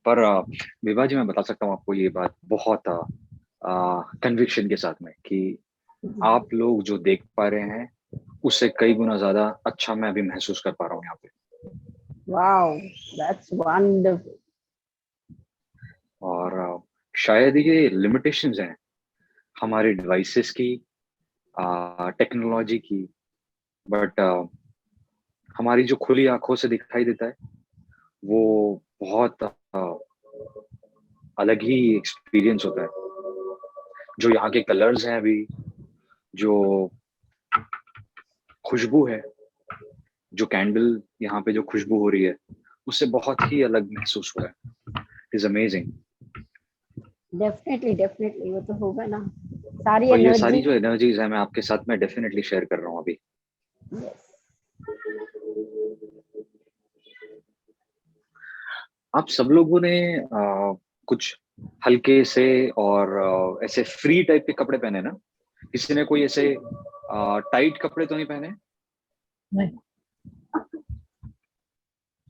पर विभा जी, मैं बता सकता हूँ आपको ये बात बहुत कन्विक्शन के साथ में कि आप लोग जो देख पा रहे हैं उससे कई गुना ज्यादा अच्छा मैं अभी महसूस कर पा रहा हूँ यहाँ पे। Wow, that's wonderful. और शायद ये लिमिटेशंस हैं हमारे डिवाइसेस की, टेक्नोलॉजी की, बट हमारी जो खुली आंखों से दिखाई देता है वो बहुत अलग ही एक्सपीरियंस होता है। जो यहाँ के कलर्स हैं अभी, जो खुशबू है, जो कैंडल यहाँ पे जो खुशबू हो रही है, उससे बहुत ही अलग महसूस हो रहा है। It is amazing. Definitely definitely वो तो होगा ना, सारी और ये सारी एनर्जी। जो एनर्जीज है मैं आपके साथ में डेफिनेटली शेयर कर रहा हूँ अभी। यस। आप सब लोगों ने कुछ हल्के से और ऐसे फ्री टाइप के कपड़े पहने ना? किसी ने कोई ऐसे टाइट कपड़े तो नहीं पहने? नहीं,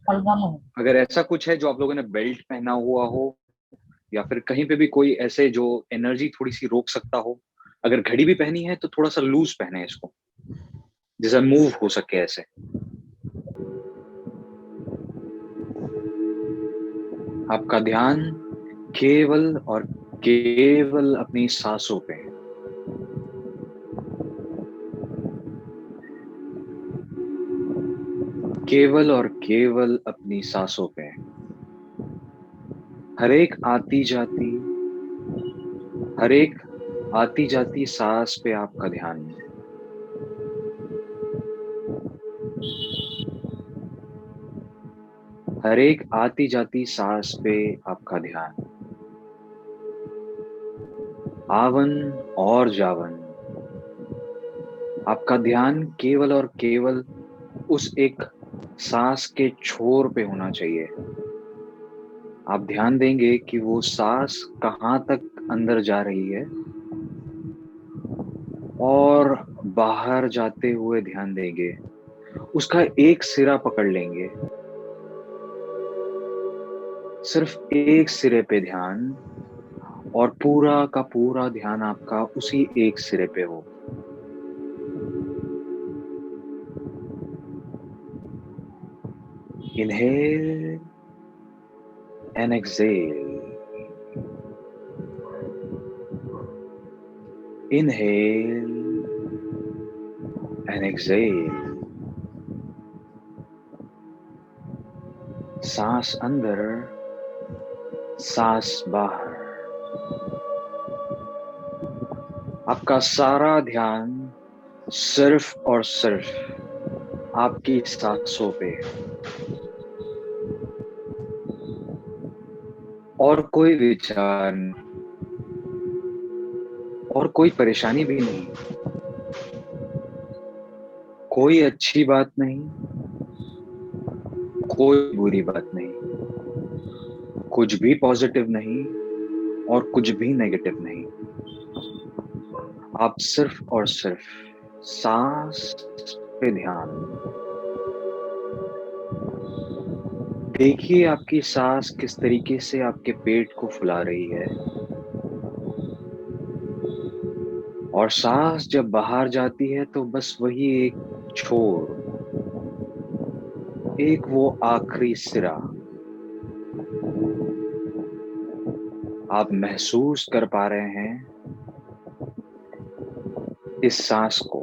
हल्का में है। अगर ऐसा कुछ है जो आप लोगों ने बेल्ट पहना हुआ हो, या फिर कहीं पे भी कोई ऐसे जो एनर्जी थोड़ी सी रोक सकता हो, अगर घड़ी भी पहनी है तो थोड़ा सा लूज पहने इसको, जिससे मूव हो सके ऐसे। आपका ध्यान केवल और केवल अपनी सांसों पे है। केवल और केवल अपनी सांसों पे है। हर एक आती जाती, हर एक आती जाती सांस पे आपका ध्यान है। हर एक आती जाती सांस पे आपका ध्यान। आवन और जावन, आपका ध्यान केवल और केवल उस एक सांस के छोर पे होना चाहिए। आप ध्यान देंगे कि वो सांस कहाँ तक अंदर जा रही है, और बाहर जाते हुए ध्यान देंगे। उसका एक सिरा पकड़ लेंगे, सिर्फ एक सिरे पे ध्यान, और पूरा का पूरा ध्यान आपका उसी एक सिरे पे हो। Inhale and exhale. Inhale and exhale. सांस अंदर, सांस बाहर। आपका सारा ध्यान सिर्फ और सिर्फ आपकी सांसों पे है, और कोई विचार नहीं, और कोई परेशानी भी नहीं, कोई अच्छी बात नहीं, कोई बुरी बात नहीं, कुछ भी पॉजिटिव नहीं और कुछ भी नेगेटिव नहीं। आप सिर्फ और सिर्फ सांस पे ध्यान। देखिए आपकी सांस किस तरीके से आपके पेट को फुला रही है, और सांस जब बाहर जाती है तो बस वही एक छोर, एक वो आखिरी सिरा आप महसूस कर पा रहे हैं इस सांस को।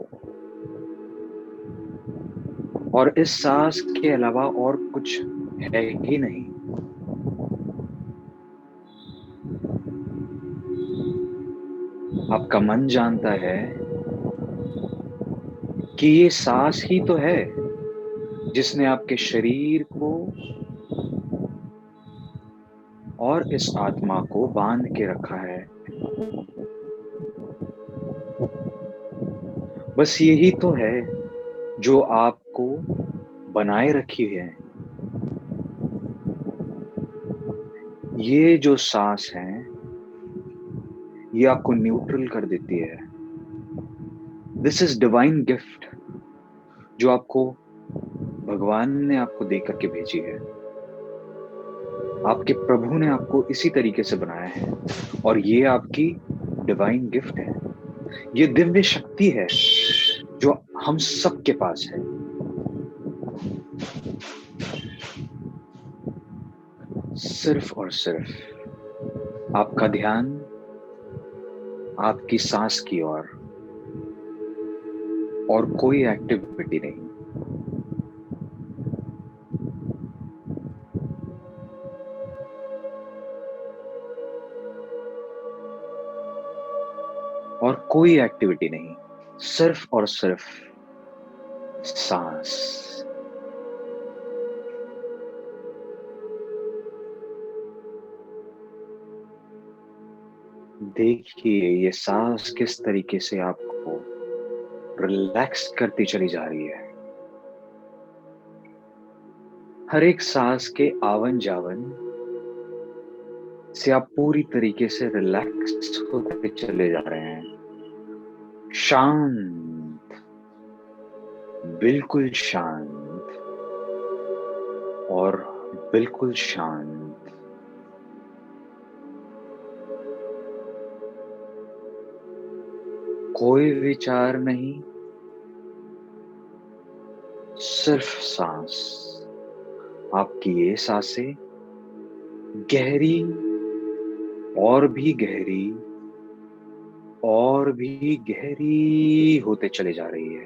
और इस सांस के अलावा और कुछ है ही नहीं। आपका मन जानता है कि ये सांस ही तो है जिसने आपके शरीर को और इस आत्मा को बांध के रखा है। बस यही तो है जो आपको बनाए रखी है। ये जो सांस है ये आपको न्यूट्रल कर देती है। दिस इज डिवाइन गिफ्ट जो आपको भगवान ने आपको दे करके भेजी है। आपके प्रभु ने आपको इसी तरीके से बनाया है और ये आपकी डिवाइन गिफ्ट है। ये दिव्य शक्ति है जो हम सबके पास है। सिर्फ और सिर्फ आपका ध्यान आपकी सांस की ओर और कोई एक्टिविटी नहीं। और कोई एक्टिविटी नहीं, सिर्फ और सिर्फ सांस। देखिए ये सांस किस तरीके से आपको रिलैक्स करती चली जा रही है। हर एक सांस के आवन जावन से आप पूरी तरीके से रिलैक्स होते चले जा रहे हैं। शांत, बिल्कुल शांत और बिल्कुल शांत। कोई विचार नहीं, सिर्फ सांस। आपकी ये सांसें गहरी और भी गहरी और भी गहरी होते चले जा रही है।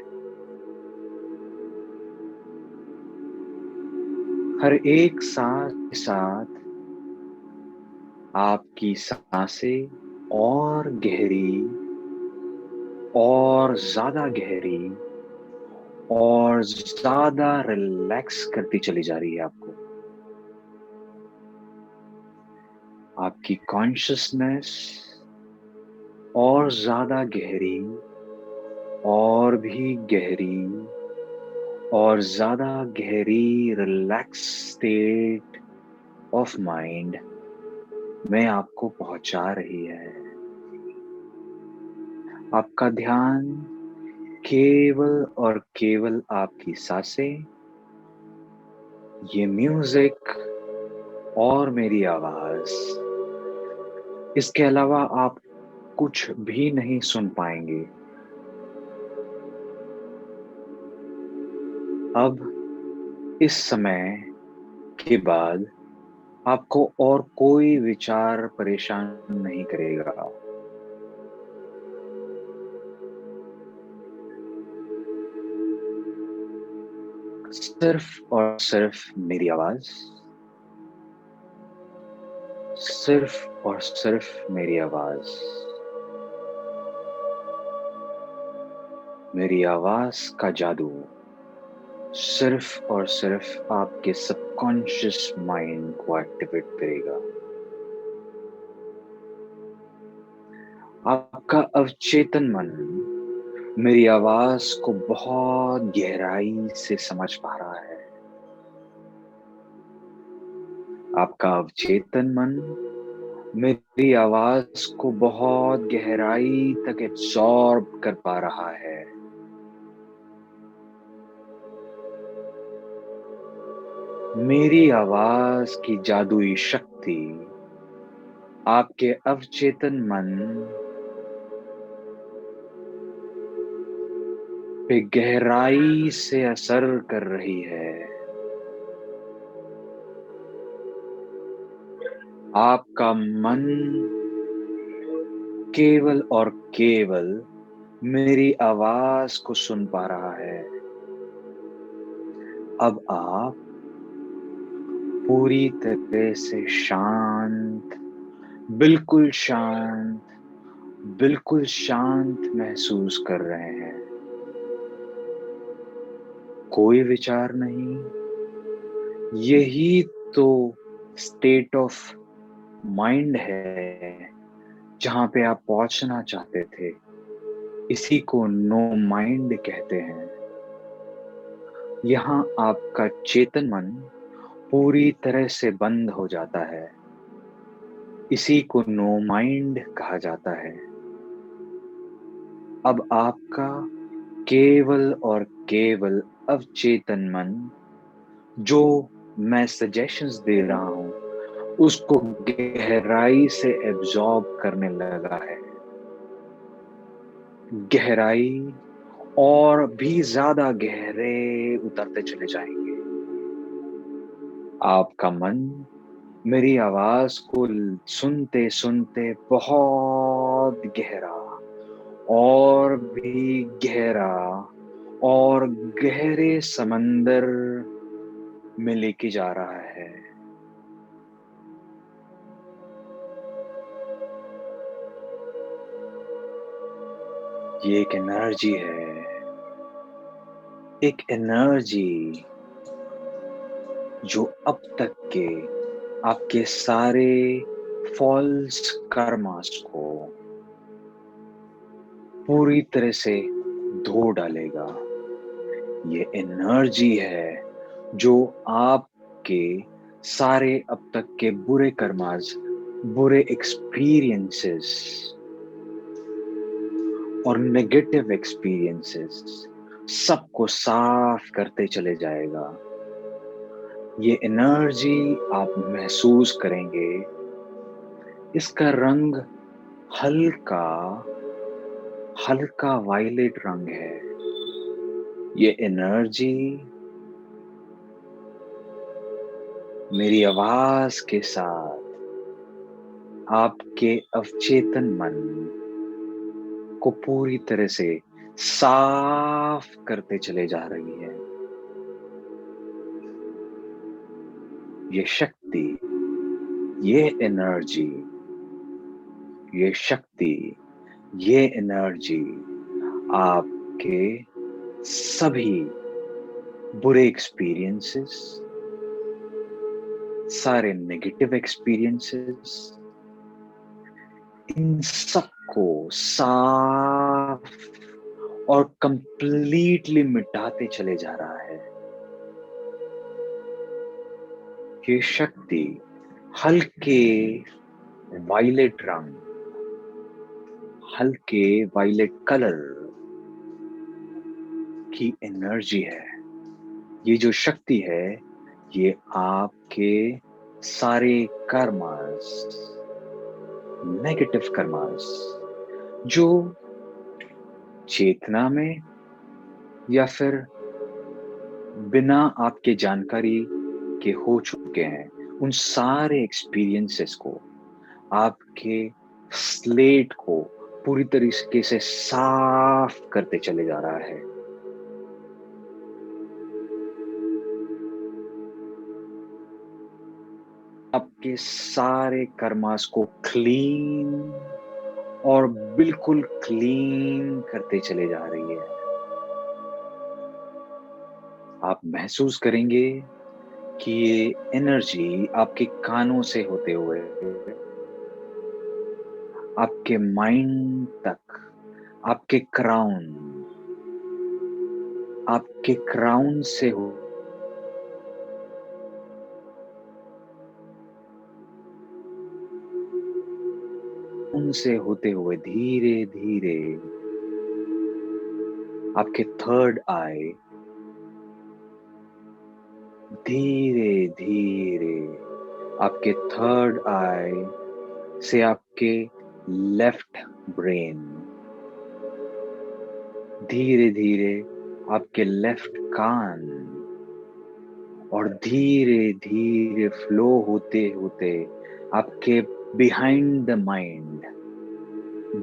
हर एक सांस के साथ आपकी सांसें और गहरी और ज्यादा गहरी और ज्यादा रिलैक्स करती चली जा रही है आपको। आपकी कॉन्शियसनेस और ज्यादा गहरी और भी गहरी और ज्यादा गहरी रिलैक्स स्टेट ऑफ माइंड में आपको पहुंचा रही है। आपका ध्यान केवल और केवल आपकी सांसें, ये म्यूजिक और मेरी आवाज, इसके अलावा आप कुछ भी नहीं सुन पाएंगे। अब इस समय के बाद आपको और कोई विचार परेशान नहीं करेगा। सिर्फ और सिर्फ मेरी आवाज, सिर्फ और सिर्फ मेरी आवाज, मेरी आवाज का जादू सिर्फ और सिर्फ आपके सबकॉन्शियस माइंड को एक्टिवेट करेगा। आपका अवचेतन मन मेरी आवाज को बहुत गहराई से समझ पा रहा है। आपका अवचेतन मन मेरी आवाज को बहुत गहराई तक एब्सॉर्ब कर पा रहा है। मेरी आवाज की जादुई शक्ति आपके अवचेतन मन पे गहराई से असर कर रही है। आपका मन केवल और केवल मेरी आवाज को सुन पा रहा है। अब आप पूरी तरह से शांत, बिल्कुल शांत, बिल्कुल शांत महसूस कर रहे हैं। कोई विचार नहीं। यही तो स्टेट ऑफ माइंड है जहां पे आप पहुंचना चाहते थे। इसी को नो माइंड कहते हैं। यहाँ आपका चेतन मन पूरी तरह से बंद हो जाता है। इसी को नो माइंड कहा जाता है। अब आपका केवल और केवल अवचेतन मन, जो मैं सजेशंस दे रहा हूं, उसको गहराई से एब्जॉर्ब करने लगा है। गहराई और भी ज्यादा गहरे उतरते चले जाएंगे। आपका मन मेरी आवाज को सुनते सुनते बहुत गहरा और भी गहरा और गहरे समंदर में लेके जा रहा है। ये एक एनर्जी है, एक एनर्जी जो अब तक के आपके सारे फॉल्स कर्मास को पूरी तरह से धो डालेगा। ये एनर्जी है जो आपके सारे अब तक के बुरे कर्मास, बुरे एक्सपीरियंसेस और नेगेटिव एक्सपीरियंसेस सबको साफ करते चले जाएगा। ये एनर्जी आप महसूस करेंगे, इसका रंग हल्का हल्का वायलेट रंग है। ये एनर्जी मेरी आवाज के साथ आपके अवचेतन मन को पूरी तरह से साफ करते चले जा रही है। ये शक्ति, ये एनर्जी, ये शक्ति, ये एनर्जी आपके सभी बुरे एक्सपीरियंसेस, सारे नेगेटिव एक्सपीरियंसेस, इन सबको साफ और कंप्लीटली मिटाते चले जा रहा है। ये शक्ति हल्के वायलेट रंग, हल्के वायलेट कलर की एनर्जी है। ये जो शक्ति है, ये आपके सारे कर्मास, नेगेटिव कर्मास जो चेतना में या फिर बिना आपके जानकारी के हो चुके हैं, उन सारे एक्सपीरियंसेस को, आपके स्लेट को पूरी तरीके से साफ करते चले जा रहा है। आपके सारे कर्मास को क्लीन और बिल्कुल क्लीन करते चले जा रही है। आप महसूस करेंगे कि ये एनर्जी आपके कानों से होते हुए आपके माइंड तक, आपके क्राउन से हो उनसे होते हुए धीरे धीरे आपके थर्ड आई, धीरे धीरे आपके थर्ड आई से आपके लेफ्ट ब्रेन, धीरे धीरे आपके लेफ्ट कान और धीरे धीरे फ्लो होते होते आपके बिहाइंड द माइंड,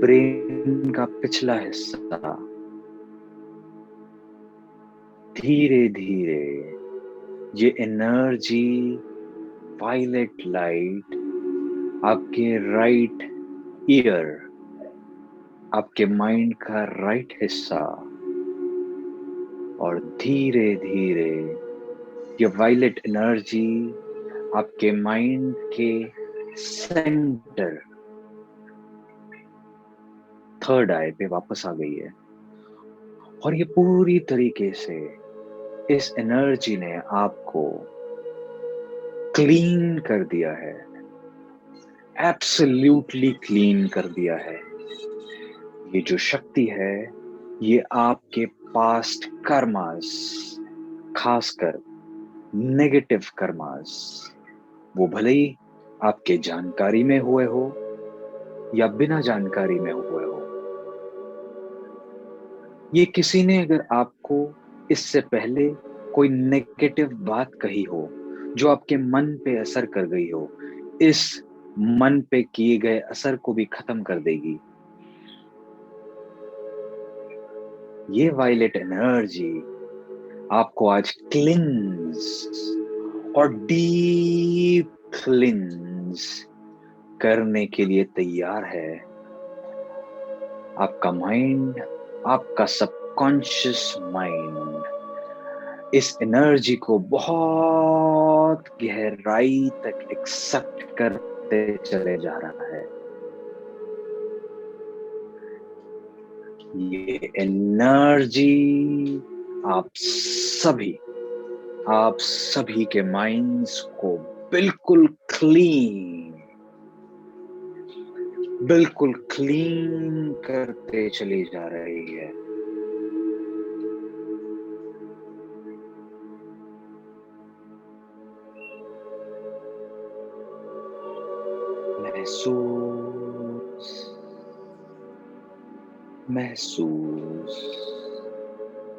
ब्रेन का पिछला हिस्सा, धीरे धीरे ये एनर्जी वायलेट लाइट आपके राइट ईयर, आपके माइंड का राइट हिस्सा और धीरे धीरे ये वायलेट एनर्जी आपके माइंड के सेंटर, थर्ड आई पे वापस आ गई है। और ये पूरी तरीके से इस एनर्जी ने आपको क्लीन कर दिया है, एब्सोल्युटली क्लीन कर दिया है। ये जो शक्ति है, ये आपके पास्ट कर्मास, खासकर नेगेटिव कर्मास, वो भले ही आपके जानकारी में हुए हो या बिना जानकारी में हुए हो। ये किसी ने अगर आपको इससे पहले कोई नेगेटिव बात कही हो जो आपके मन पे असर कर गई हो, इस मन पे किए गए असर को भी खत्म कर देगी। ये वायलेट एनर्जी आपको आज क्लिंज और डीप क्लिंज करने के लिए तैयार है। आपका माइंड, आपका सबकॉन्शियस माइंड इस एनर्जी को बहुत गहराई तक एक्सेप्ट करते चले जा रहा है। ये एनर्जी आप सभी के माइंड्स को बिल्कुल क्लीन करते चली जा रही है।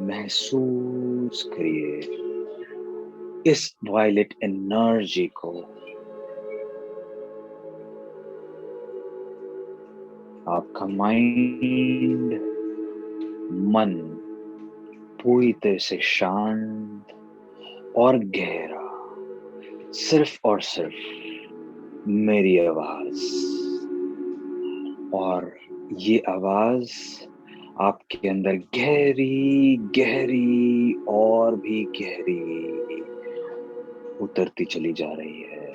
महसूस करिए इस वायलेट एनर्जी को। आपका माइंड, मन पूरी तरह से शांत और गहरा, सिर्फ और सिर्फ मेरी आवाज, और ये आवाज आपके अंदर गहरी गहरी और भी गहरी उतरती चली जा रही है।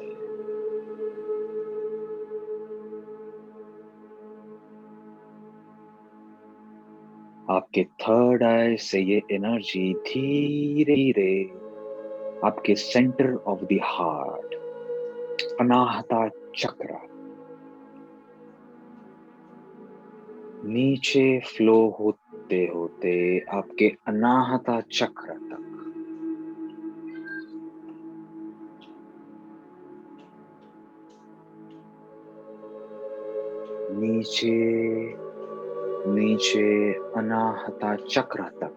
आपके थर्ड आई से ये एनर्जी धीरे धीरे आपके centre of the heart, Anahata चक्र, नीचे फ्लो होते होते आपके अनाहता चक्र तक, नीचे नीचे अनाहता चक्र तक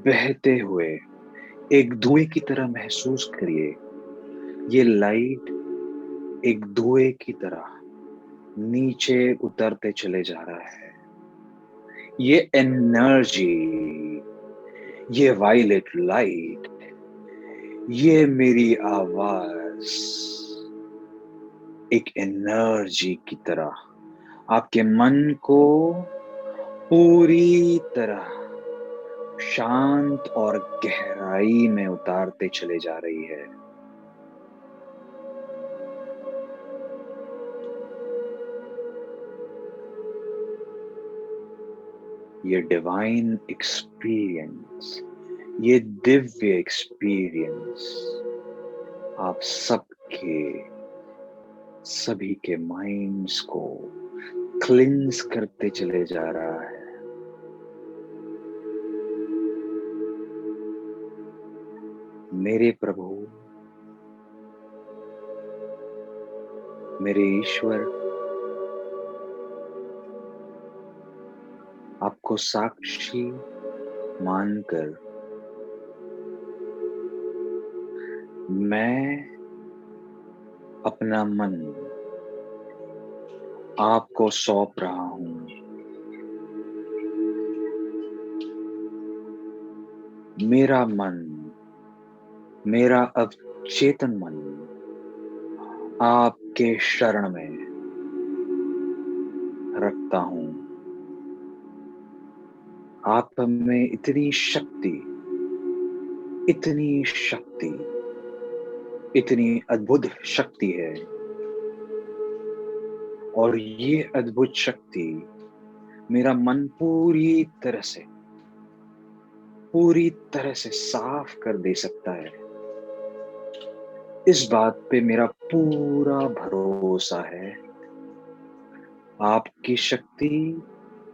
बहते हुए एक धुएं की तरह महसूस करिए। ये लाइट एक धुएं की तरह नीचे उतरते चले जा रहा है। ये एनर्जी, ये वायलेट लाइट, ये मेरी आवाज एक एनर्जी की तरह आपके मन को पूरी तरह शांत और गहराई में उतारते चले जा रही है। ये डिवाइन एक्सपीरियंस, ये दिव्य एक्सपीरियंस आप सभी के माइंड्स को क्लिंस करते चले जा रहा है। मेरे प्रभु, मेरे ईश्वर, आपको साक्षी मानकर मैं अपना मन आपको सौंप रहा हूं। मेरा मन, मेरा अवचेतन मन आपके शरण में रखता हूं। आप में इतनी शक्ति, इतनी अद्भुत शक्ति है, और ये अद्भुत शक्ति मेरा मन पूरी तरह से साफ कर दे सकता है। इस बात पे मेरा पूरा भरोसा है। आपकी शक्ति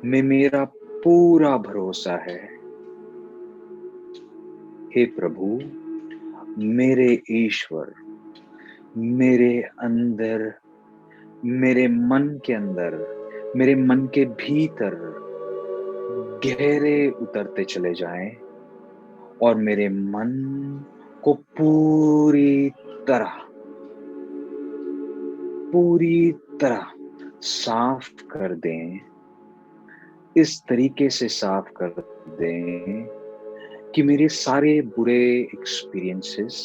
में मेरा पूरा भरोसा है। हे प्रभु, मेरे ईश्वर, मेरे अंदर, मेरे मन के अंदर, मेरे मन के भीतर गहरे उतरते चले जाएं और मेरे मन को पूरी तरह साफ कर दें। इस तरीके से साफ कर दें कि मेरे सारे बुरे एक्सपीरियंसेस,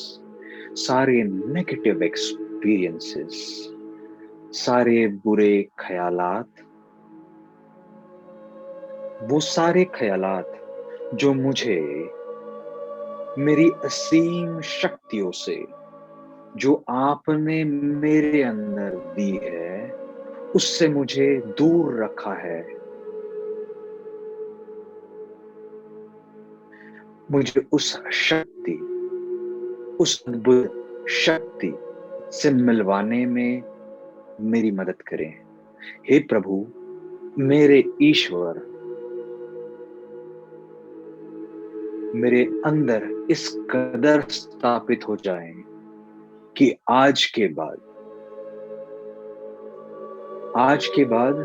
सारे नेगेटिव एक्सपीरियंसेस, सारे बुरे ख्यालात, वो सारे ख्यालात जो मुझे मेरी असीम शक्तियों से, जो आपने मेरे अंदर दी है, उससे मुझे दूर रखा है, मुझे उस शक्ति, उस अद्भुत शक्ति से मिलवाने में मेरी मदद करें। हे प्रभु, मेरे ईश्वर, मेरे अंदर इस कदर स्थापित हो जाएं कि आज के बाद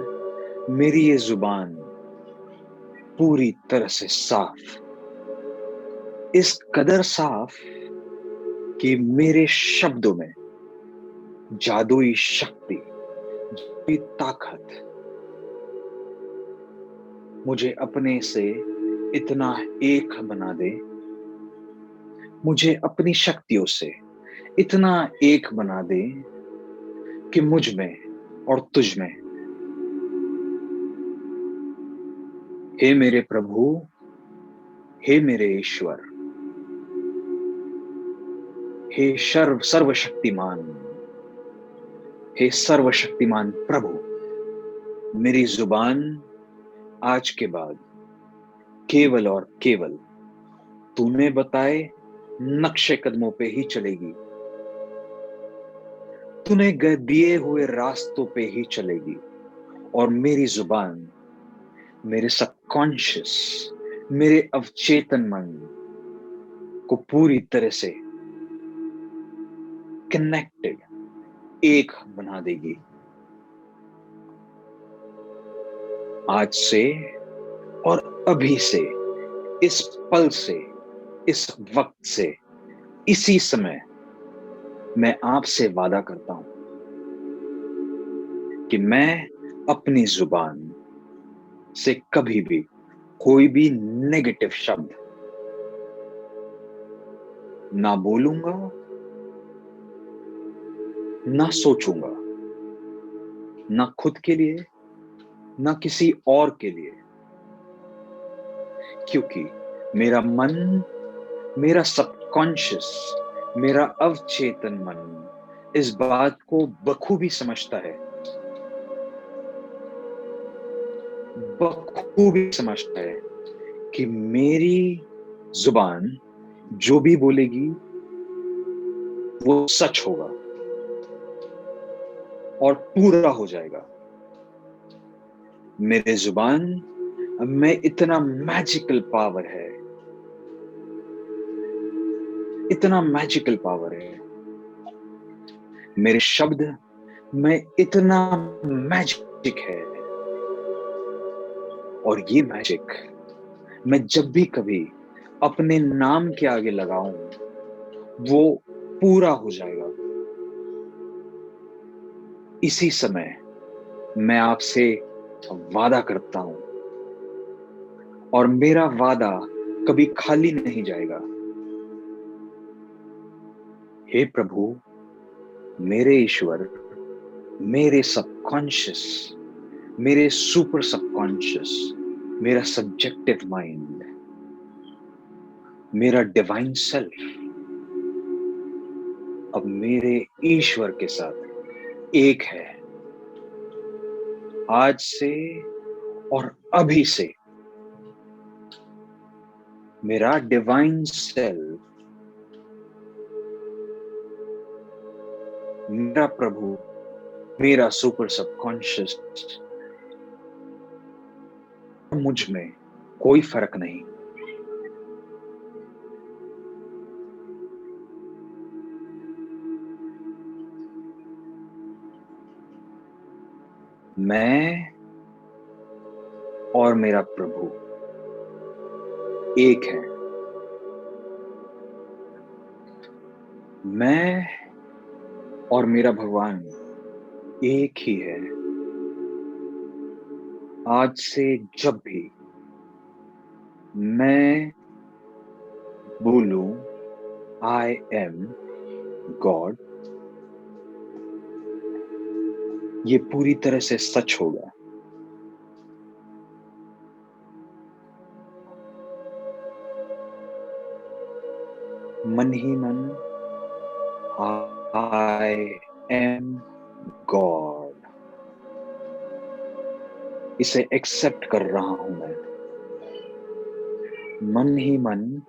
मेरी ये जुबान पूरी तरह से साफ, इस कदर साफ कि मेरे शब्दों में जादुई शक्ति, जादुई ताकत मुझे अपने से इतना एक बना दे, मुझे अपनी शक्तियों से इतना एक बना दे कि मुझ में और तुझ में, हे मेरे प्रभु, हे मेरे ईश्वर, हे सर्वशक्तिमान, हे सर्वशक्तिमान प्रभु, मेरी जुबान आज के बाद केवल और केवल तूने बताए नक्शे कदमों पे ही चलेगी, तूने दिए हुए रास्तों पे ही चलेगी। और मेरी जुबान मेरे सबकॉन्शियस, मेरे अवचेतन मन को पूरी तरह से कनेक्टेड, एक बना देगी। आज से और अभी से, इस पल से, इस वक्त से, इसी समय मैं आपसे वादा करता हूं कि मैं अपनी जुबान से कभी भी कोई भी नेगेटिव शब्द ना बोलूंगा, ना सोचूंगा, ना खुद के लिए, ना किसी और के लिए, क्योंकि मेरा मन, मेरा सबकॉन्शियस, मेरा अवचेतन मन इस बात को बखूबी समझता है, बखूबी समझता है कि मेरी जुबान जो भी बोलेगी वो सच होगा और पूरा हो जाएगा। मेरे जुबान में इतना मैजिकल पावर है, इतना मैजिकल पावर है, मेरे शब्द में इतना मैजिक है, और ये मैजिक मैं जब भी कभी अपने नाम के आगे लगाऊं वो पूरा हो जाएगा। इसी समय मैं आपसे वादा करता हूं, और मेरा वादा कभी खाली नहीं जाएगा। हे प्रभु, मेरे ईश्वर, मेरे सबकॉन्शियस, मेरे सुपर सबकॉन्शियस, मेरा सब्जेक्टिव माइंड, मेरा डिवाइन सेल्फ अब मेरे ईश्वर के साथ एक है। आज से और अभी से मेरा डिवाइन सेल्फ, मेरा प्रभु, मेरा सुपर सबकॉन्शियस, मुझ में कोई फर्क नहीं। मैं और मेरा प्रभु एक है। मैं और मेरा भगवान एक ही है। आज से जब भी मैं बोलूं आई एम गॉड, ये पूरी तरह से सच होगा। मन ही मन आई एम गॉड, इसे एक्सेप्ट कर रहा हूं मैं। मन ही मन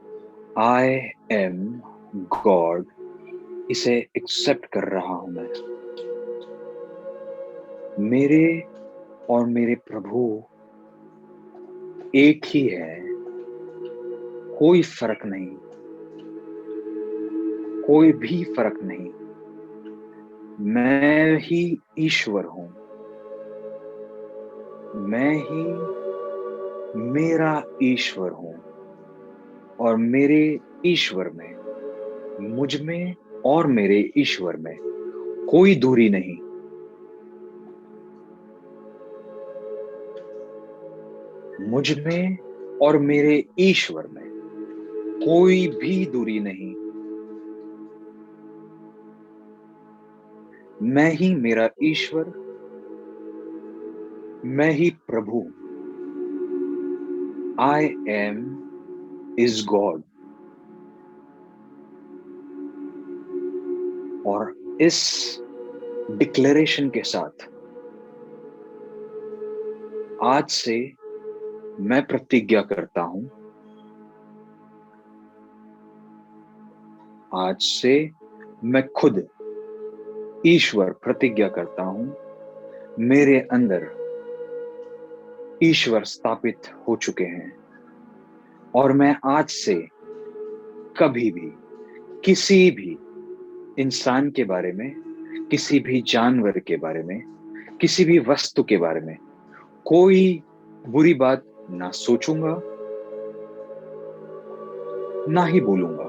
आई एम गॉड, इसे एक्सेप्ट कर रहा हूं मैं। मेरे और मेरे प्रभु एक ही है, कोई फर्क नहीं, कोई भी फर्क नहीं। मैं ही ईश्वर हूं, मैं ही मेरा ईश्वर हूं, और मेरे ईश्वर में, मुझ में और मेरे ईश्वर में कोई दूरी नहीं। मुझ में और मेरे ईश्वर में कोई भी दूरी नहीं। मैं ही मेरा ईश्वर, मैं ही प्रभु। I am is God. और इस डिक्लेरेशन के साथ आज से मैं प्रतिज्ञा करता हूं, आज से मैं खुद ईश्वर प्रतिज्ञा करता हूं, मेरे अंदर ईश्वर स्थापित हो चुके हैं। और मैं आज से कभी भी किसी भी इंसान के बारे में, किसी भी जानवर के बारे में, किसी भी वस्तु के बारे में कोई बुरी बात ना सोचूंगा, ना ही बोलूंगा।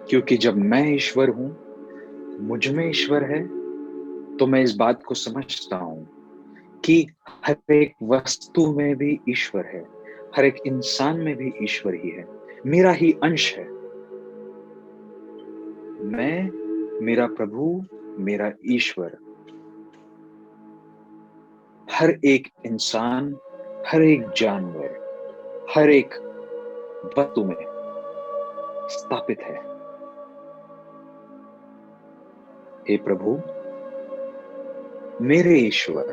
क्योंकि जब मैं ईश्वर हूं, मुझ में ईश्वर है, तो मैं इस बात को समझता हूं कि हर एक वस्तु में भी ईश्वर है, हर एक इंसान में भी ईश्वर ही है, मेरा ही अंश है। मैं, मेरा प्रभु, मेरा ईश्वर हर एक इंसान, हर एक जानवर, हर एक वस्तु में स्थापित है। हे प्रभु, मेरे ईश्वर,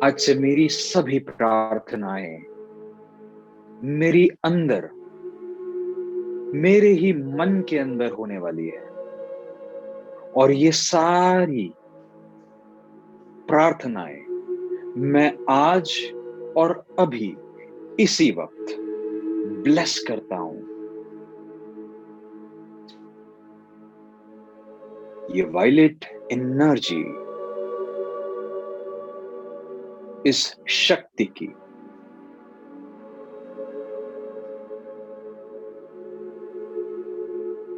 आज से मेरी सभी प्रार्थनाएं मेरी अंदर, मेरे ही मन के अंदर होने वाली है। और ये सारी प्रार्थनाएं मैं आज और अभी इसी वक्त ब्लेस करता हूं। ये वायलेट एनर्जी, इस शक्ति की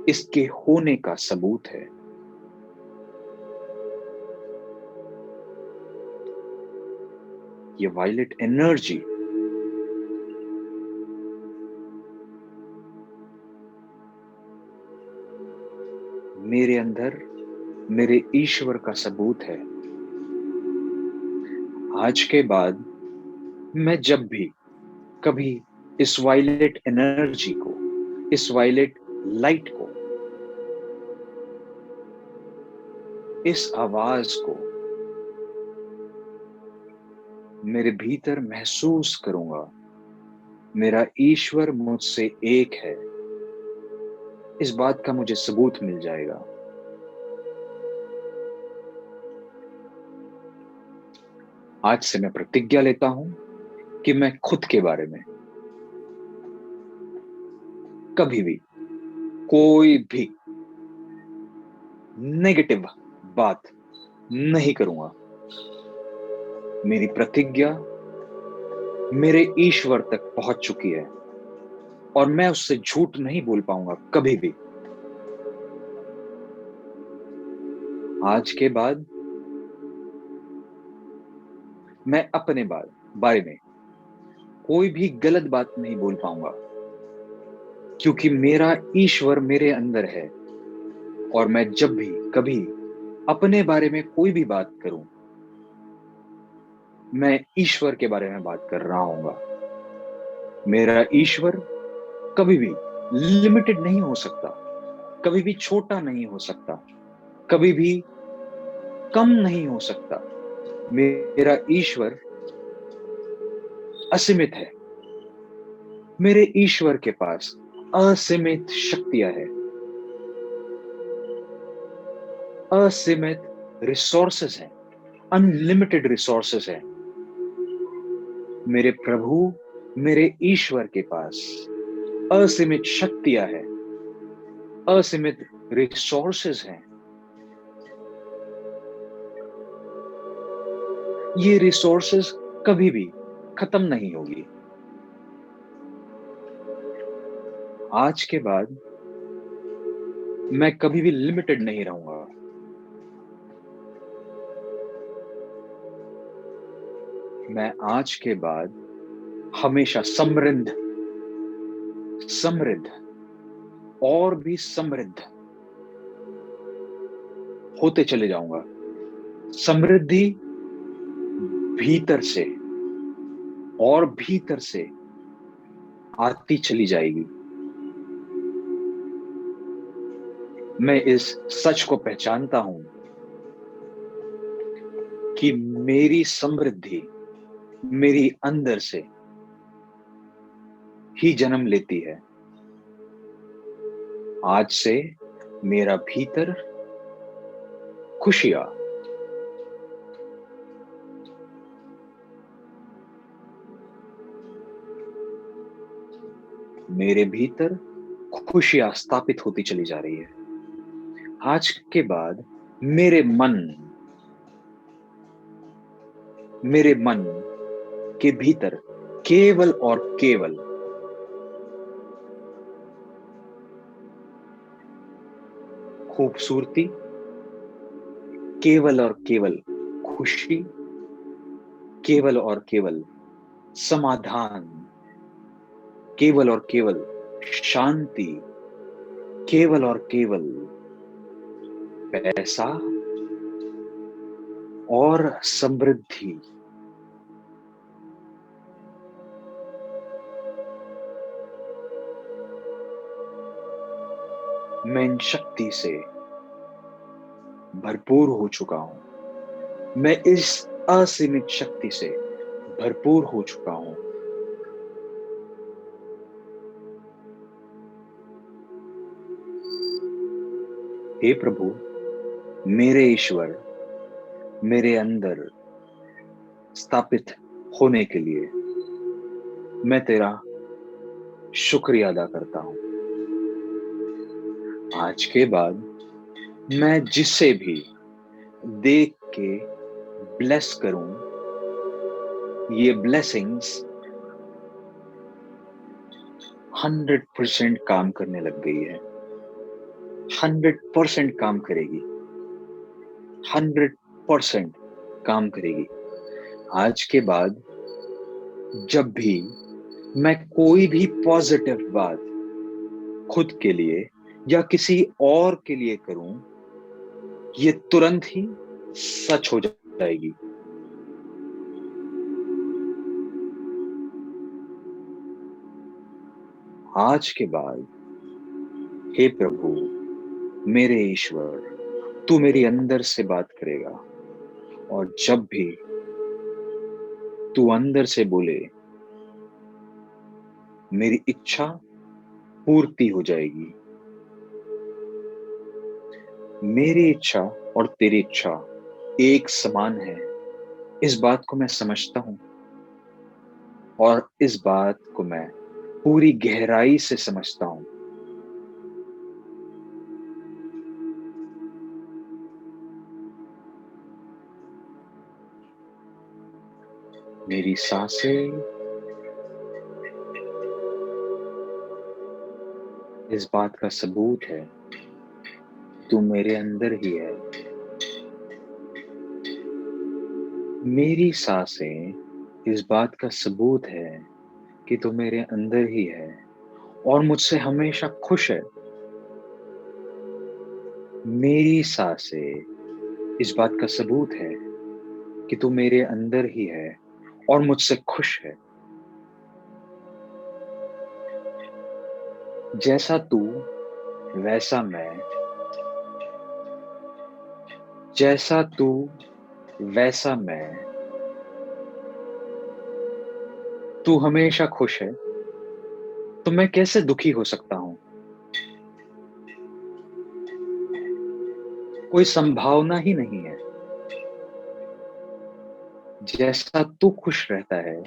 इसके होने का सबूत है। ये वायलेट एनर्जी मेरे अंदर मेरे ईश्वर का सबूत है। आज के बाद मैं जब भी कभी इस वायलेट एनर्जी को, इस वायलेट लाइट को, इस आवाज को मेरे भीतर महसूस करूंगा, मेरा ईश्वर मुझसे एक है, इस बात का मुझे सबूत मिल जाएगा। आज से मैं प्रतिज्ञा लेता हूं कि मैं खुद के बारे में कभी भी कोई भी नेगेटिव बात नहीं करूंगा। मेरी प्रतिज्ञा मेरे ईश्वर तक पहुंच चुकी है और मैं उससे झूठ नहीं बोल पाऊंगा कभी भी। आज के बाद मैं अपने बारे में कोई भी गलत बात नहीं बोल पाऊंगा, क्योंकि मेरा ईश्वर मेरे अंदर है। और मैं जब भी कभी अपने बारे में कोई भी बात करूं, मैं ईश्वर के बारे में बात कर रहा हूंगा। मेरा ईश्वर कभी भी लिमिटेड नहीं हो सकता, कभी भी छोटा नहीं हो सकता, कभी भी कम नहीं हो सकता। मेरा ईश्वर असीमित है। मेरे ईश्वर के पास असीमित शक्तियां है, असीमित रिसोर्सेस हैं, अनलिमिटेड रिसोर्सेस हैं। मेरे प्रभु, मेरे ईश्वर के पास असीमित शक्तियां है, असीमित रिसोर्सेस हैं। ये रिसोर्सेस कभी भी खत्म नहीं होगी। आज के बाद मैं कभी भी लिमिटेड नहीं रहूंगा। मैं आज के बाद हमेशा समृद्ध समृद्ध और भी समृद्ध होते चले जाऊंगा। समृद्धि भीतर से और भीतर से आती चली जाएगी। मैं इस सच को पहचानता हूं कि मेरी समृद्धि मेरी अंदर से ही जन्म लेती है। आज से मेरा भीतर खुशियां, मेरे भीतर खुशियां स्थापित होती चली जा रही है। आज के बाद मेरे मन के भीतर केवल और केवल खूबसूरती, केवल और केवल खुशी, केवल और केवल समाधान, केवल और केवल शांति, केवल और केवल पैसा और समृद्धि। मैं इन शक्ति से भरपूर हो चुका हूं। मैं इस असीमित शक्ति से भरपूर हो चुका हूं। हे प्रभु, मेरे ईश्वर, मेरे अंदर स्थापित होने के लिए मैं तेरा शुक्रिया अदा करता हूं। आज के बाद मैं जिसे भी देख के ब्लेस करूं, ये ब्लेसिंग्स 100% काम करने लग गई है। 100% काम करेगी, 100% काम करेगी। आज के बाद जब भी मैं कोई भी पॉजिटिव बात खुद के लिए या किसी और के लिए करूं, ये तुरंत ही सच हो जाएगी। आज के बाद हे प्रभु, मेरे ईश्वर, तू मेरे अंदर से बात करेगा और जब भी तू अंदर से बोले, मेरी इच्छा पूर्ति हो जाएगी। मेरी इच्छा और तेरी इच्छा एक समान है, इस बात को मैं समझता हूं और इस बात को मैं पूरी गहराई से समझता हूं। मेरी सांसें इस बात का सबूत है तू मेरे अंदर ही है। मेरी सांसें इस बात का सबूत है कि तू मेरे अंदर ही है और मुझसे हमेशा खुश है। मेरी सांसें इस बात का सबूत है कि तू मेरे अंदर ही है और मुझसे खुश है। जैसा तू वैसा मैं, जैसा तू वैसा मैं। तू हमेशा खुश है तो मैं कैसे दुखी हो सकता हूँ? कोई संभावना ही नहीं है। जैसा तू खुश रहता है,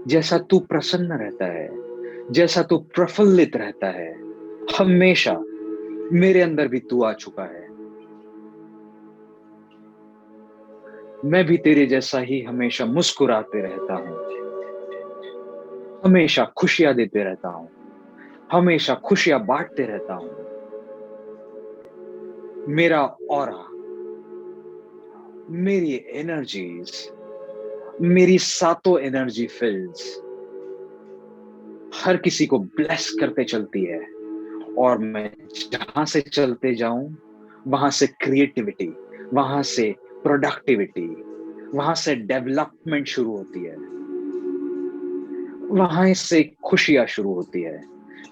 जैसा तू प्रसन्न रहता है, जैसा तू प्रफुल्लित रहता है, हमेशा मेरे अंदर भी तू आ चुका है। मैं भी तेरे जैसा ही हमेशा मुस्कुराते रहता हूँ, हमेशा खुशियां देते रहता हूँ, हमेशा खुशियां बांटते रहता हूँ। मेरा ऑरा, मेरी एनर्जीज, मेरी सातों एनर्जी फील्ड्स हर किसी को ब्लेस करते चलती है और मैं जहां से चलते जाऊं वहां से क्रिएटिविटी, वहां से प्रोडक्टिविटी, वहां से डेवलपमेंट शुरू होती है, वहां से खुशियां शुरू होती है।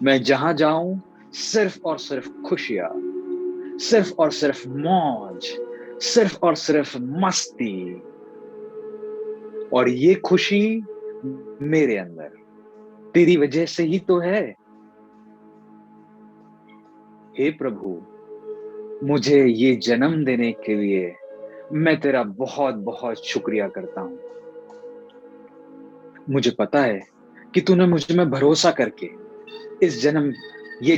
मैं जहां जाऊं सिर्फ और सिर्फ खुशियां, सिर्फ और सिर्फ मौज, सिर्फ और सिर्फ मस्ती। और ये खुशी मेरे अंदर तेरी वजह से ही तो है। हे प्रभु, मुझे ये जन्म देने के लिए मैं तेरा बहुत बहुत शुक्रिया करता हूं। मुझे पता है कि तूने मुझ में भरोसा करके ये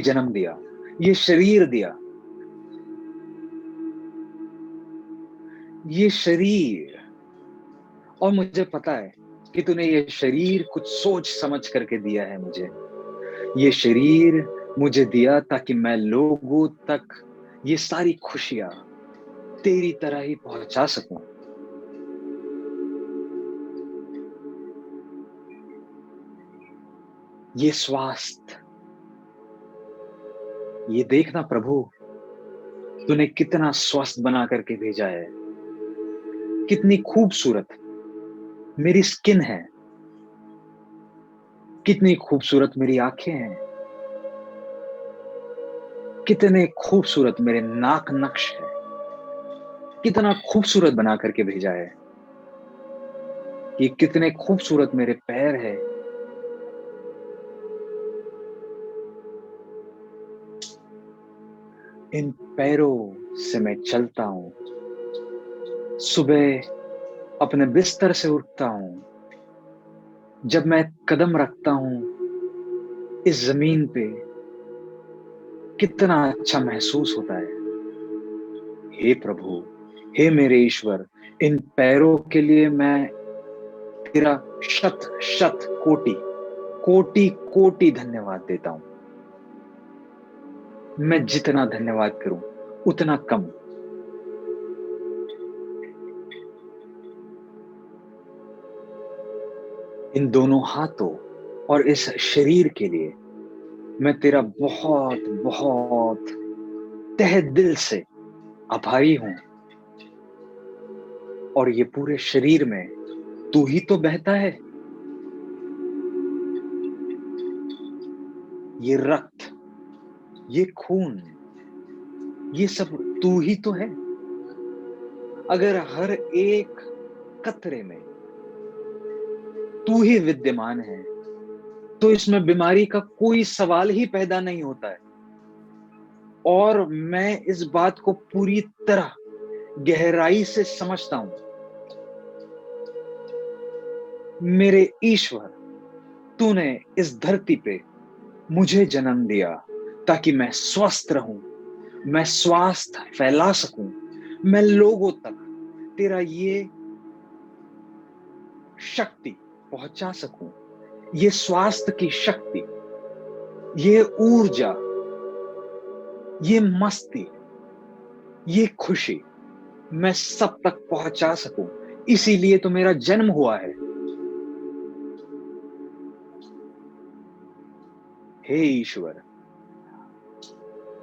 जन्म दिया, ये शरीर दिया। ये शरीर, और मुझे पता है कि तूने ये शरीर कुछ सोच समझ करके दिया है मुझे। ये शरीर मुझे दिया ताकि मैं लोगों तक ये सारी खुशियां तेरी तरह ही पहुंचा सकूं। ये स्वास्थ्य, ये देखना प्रभु, तूने कितना स्वस्थ बना करके भेजा है। कितनी खूबसूरत मेरी स्किन है, कितनी खूबसूरत मेरी आंखें हैं, कितने खूबसूरत मेरे नाक नक्श है, कितना खूबसूरत बना करके भेजा है। ये कितने खूबसूरत मेरे पैर है। इन पैरों से मैं चलता हूं, सुबह अपने बिस्तर से उठता हूं, जब मैं कदम रखता हूं इस जमीन पे कितना अच्छा महसूस होता है। हे प्रभु, हे मेरे ईश्वर, इन पैरों के लिए मैं तेरा शत शत कोटि कोटि कोटि धन्यवाद देता हूं। मैं जितना धन्यवाद करूं उतना कम। इन दोनों हाथों और इस शरीर के लिए मैं तेरा बहुत बहुत तहे दिल से आभारी हूं। और ये पूरे शरीर में तू ही तो बहता है। ये रक्त, ये खून, ये सब तू ही तो है। अगर हर एक कतरे में तू ही विद्यमान है तो इसमें बीमारी का कोई सवाल ही पैदा नहीं होता है। और मैं इस बात को पूरी तरह गहराई से समझता हूं। मेरे ईश्वर, तूने इस धरती पे मुझे जन्म दिया ताकि मैं स्वस्थ रहूं, मैं स्वास्थ्य फैला सकूं, मैं लोगों तक तेरा ये शक्ति पहुंचा सकूं, ये स्वास्थ्य की शक्ति, ये ऊर्जा, ये मस्ती, ये खुशी मैं सब तक पहुंचा सकूं, इसीलिए तो मेरा जन्म हुआ है। हे ईश्वर,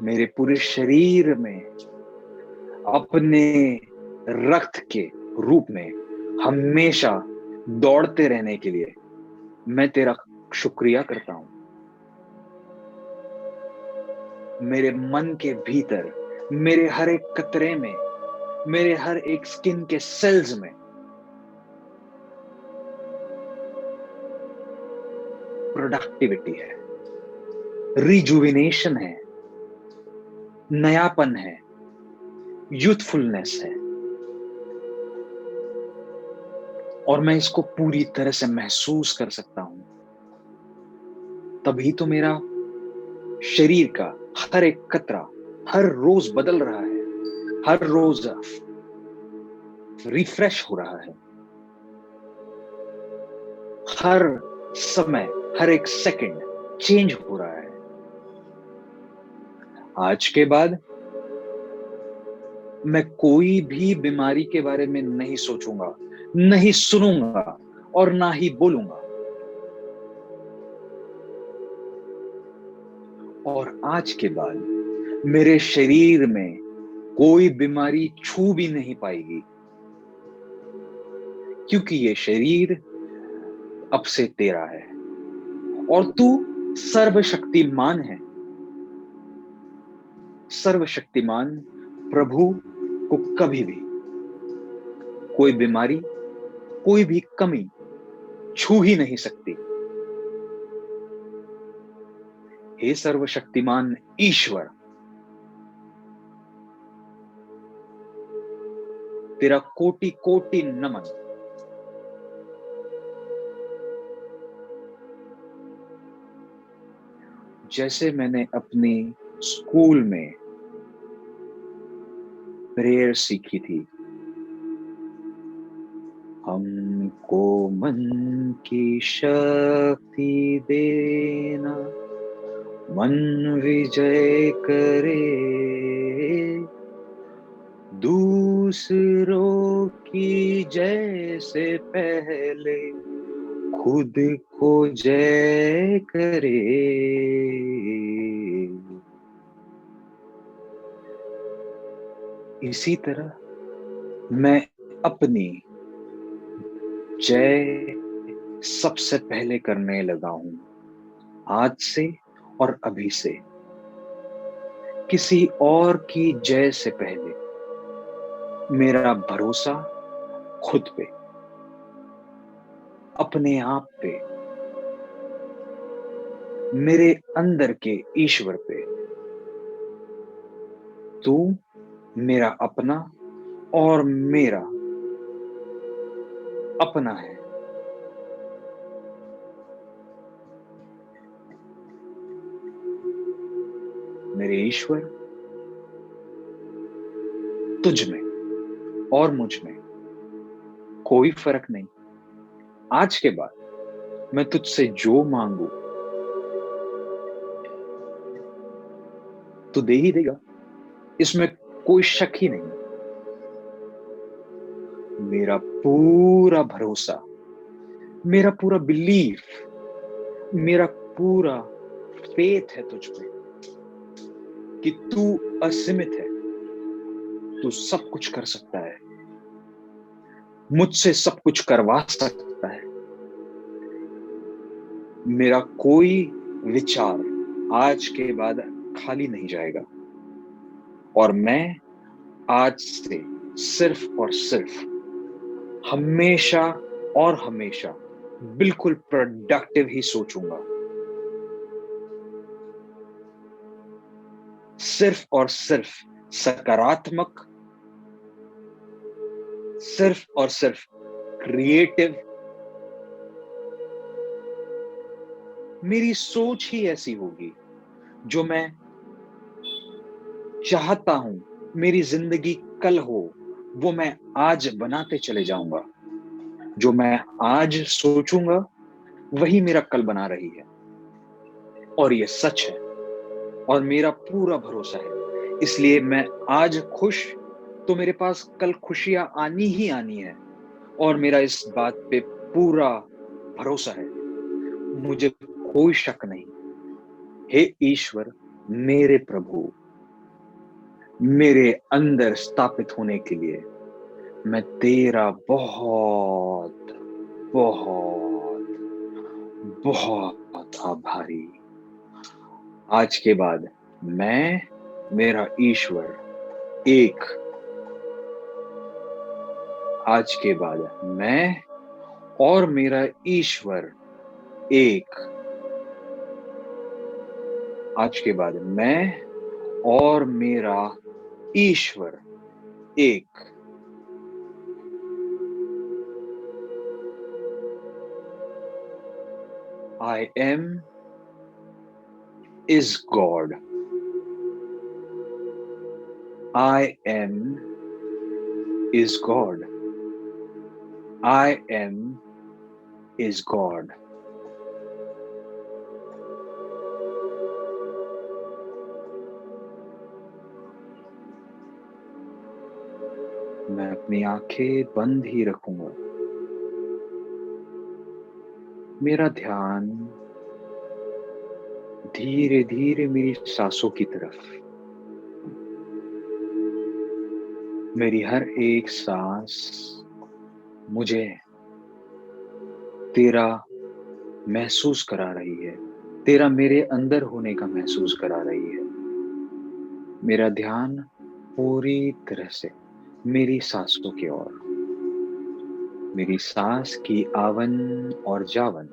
मेरे पूरे शरीर में अपने रक्त के रूप में हमेशा दौड़ते रहने के लिए मैं तेरा शुक्रिया करता हूं। मेरे मन के भीतर, मेरे हर एक कतरे में, मेरे हर एक स्किन के सेल्स में प्रोडक्टिविटी है, रिजुविनेशन है, नयापन है, यूथफुलनेस है, और मैं इसको पूरी तरह से महसूस कर सकता हूं। तभी तो मेरा शरीर का हर एक कतरा हर रोज बदल रहा है, हर रोज रिफ्रेश हो रहा है, हर समय, हर एक सेकंड चेंज हो रहा है। आज के बाद मैं कोई भी बीमारी के बारे में नहीं सोचूंगा, नहीं सुनूंगा और ना ही बोलूंगा। और आज के बाद मेरे शरीर में कोई बीमारी छू भी नहीं पाएगी, क्योंकि ये शरीर अब से तेरा है और तू सर्वशक्तिमान है। सर्वशक्तिमान प्रभु को कभी भी कोई बीमारी, कोई भी कमी छू ही नहीं सकती। हे सर्वशक्तिमान ईश्वर, तेरा कोटि कोटि नमन। जैसे मैंने अपनी स्कूल में प्रेयर सीखी थी, हमको मन की शक्ति देना, मन विजय करे, दूसरों की जय से पहले खुद को जय करे। इसी तरह मैं अपनी जय सबसे पहले करने लगा हूं, आज से और अभी से। किसी और की जय से पहले मेरा भरोसा खुद पे, अपने आप पे, मेरे अंदर के ईश्वर पे। तू मेरा अपना और मेरा अपना है। मेरे ईश्वर, तुझ में और मुझ में कोई फर्क नहीं। आज के बाद मैं तुझसे जो मांगू तू दे ही देगा, इसमें कोई शक ही नहीं। मेरा पूरा भरोसा, मेरा पूरा बिलीफ, मेरा पूरा फेथ है तुझ पे कि तू असीमित है, तू सब कुछ कर सकता है, मुझसे सब कुछ करवा सकता है। मेरा कोई विचार आज के बाद खाली नहीं जाएगा, और मैं आज से सिर्फ और सिर्फ हमेशा और हमेशा बिल्कुल प्रोडक्टिव ही सोचूंगा। सिर्फ और सिर्फ सकारात्मक, सिर्फ और सिर्फ क्रिएटिव। मेरी सोच ही ऐसी होगी, जो मैं चाहता हूं मेरी जिंदगी कल हो, वो मैं आज बनाते चले जाऊंगा। जो मैं आज सोचूंगा वही मेरा कल बना रही है, और ये सच है और मेरा पूरा भरोसा है। इसलिए मैं आज खुश, तो मेरे पास कल खुशियां आनी ही आनी है, और मेरा इस बात पे पूरा भरोसा है। मुझे कोई शक नहीं। हे ईश्वर, मेरे प्रभु, मेरे अंदर स्थापित होने के लिए मैं तेरा बहुत बहुत बहुत आभारी। आज के बाद मैं, मेरा ईश्वर एक। आज के बाद मैं और मेरा ईश्वर एक। आज के बाद मैं और मेरा ईश्वर एक। I am is God. I am is God. I am is God. मैं अपनी आंखें बंद ही रखूंगा। मेरा ध्यान धीरे धीरे मेरी सांसों की तरफ। मेरी हर एक सांस मुझे तेरा महसूस करा रही है, तेरा मेरे अंदर होने का महसूस करा रही है। मेरा ध्यान पूरी तरह से मेरी सांसों की ओर, मेरी सांस की आवन और जावन।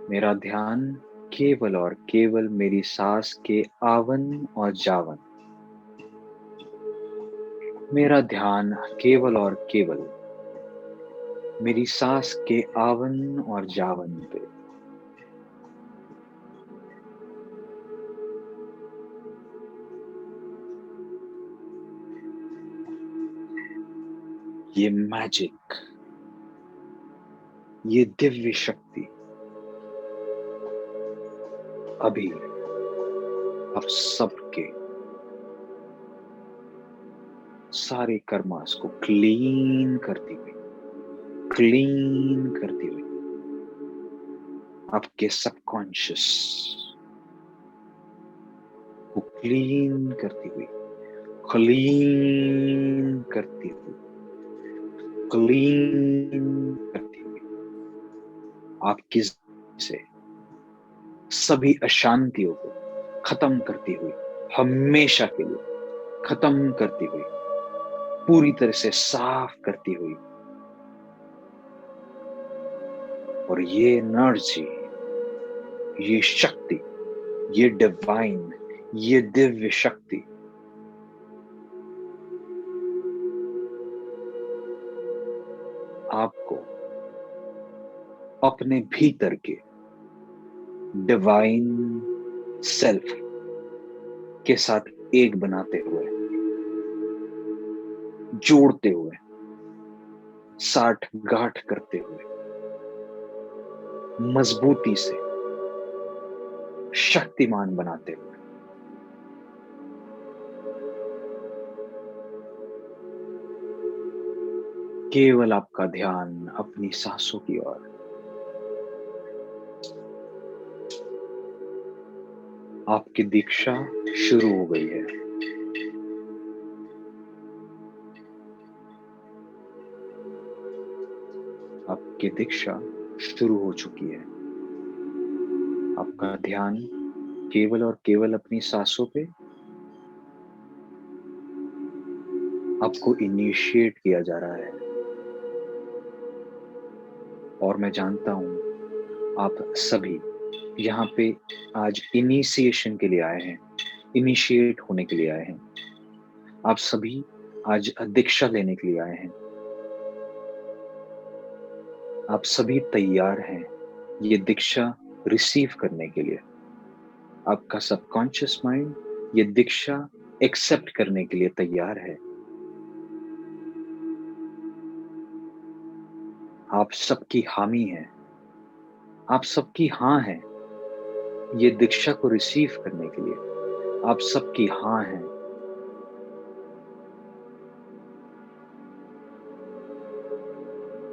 मेरा ध्यान केवल और केवल मेरी सांस के आवन और जावन। मेरा ध्यान केवल और केवल मेरी सांस के आवन और जावन पे। ये मैजिक, ये दिव्य शक्ति अभी आप सबके सारे कर्मास को क्लीन करती हुई, क्लीन करती हुई, आपके सबकॉन्शियस को क्लीन करती हुई, क्लीन करती हुई, क्लीन करती हुई, आपकी से सभी अशांतियों को खत्म करती हुई, हमेशा के लिए खत्म करती हुई, पूरी तरह से साफ करती हुई। और ये एनर्जी, ये शक्ति, ये डिवाइन, ये दिव्य शक्ति आपको अपने भीतर के डिवाइन सेल्फ के साथ एक बनाते हुए, जोड़ते हुए, साठ गांठ करते हुए, मजबूती से शक्तिमान बनाते हुए, केवल आपका ध्यान अपनी सांसों की ओर। आपकी दीक्षा शुरू हो गई है। आपकी दीक्षा शुरू हो चुकी है। आपका ध्यान केवल और केवल अपनी सांसों पे। आपको इनिशिएट किया जा रहा है, और मैं जानता हूं आप सभी यहाँ पे आज इनिशिएशन के लिए आए हैं, इनिशिएट होने के लिए आए हैं। आप सभी आज दीक्षा लेने के लिए आए हैं। आप सभी तैयार हैं ये दीक्षा रिसीव करने के लिए। आपका सबकॉन्शियस माइंड ये दीक्षा एक्सेप्ट करने के लिए तैयार है। आप सबकी हामी हैं, आप सबकी हाँ हैं, ये दीक्षा को रिसीव करने के लिए आप सबकी हाँ हैं।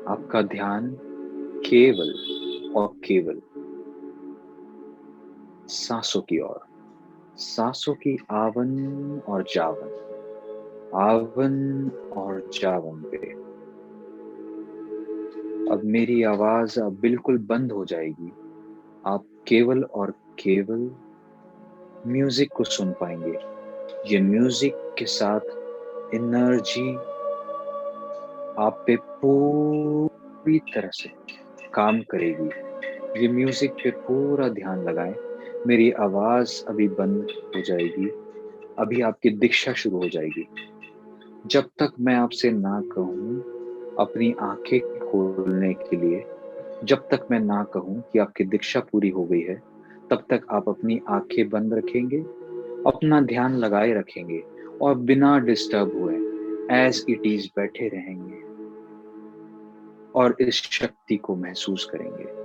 आपका ध्यान केवल और केवल सांसों की ओर, सांसों की आवन और जावन, आवन और जावन पे। अब मेरी आवाज अब बिल्कुल बंद हो जाएगी। आप केवल और केवल म्यूजिक को सुन पाएंगे। ये म्यूजिक के साथ एनर्जी आप पे पूरी तरह से काम करेगी। ये म्यूजिक पे पूरा ध्यान लगाएं। मेरी आवाज अभी बंद हो जाएगी, अभी आपकी दीक्षा शुरू हो जाएगी। जब तक मैं आपसे ना कहूं अपनी आंखें खोलने के लिए, जब तक मैं ना कहूं कि आपकी दीक्षा पूरी हो गई है, तब तक आप अपनी आंखें बंद रखेंगे, अपना ध्यान लगाए रखेंगे और बिना डिस्टर्ब हुए एज इट इज बैठे रहेंगे और इस शक्ति को महसूस करेंगे।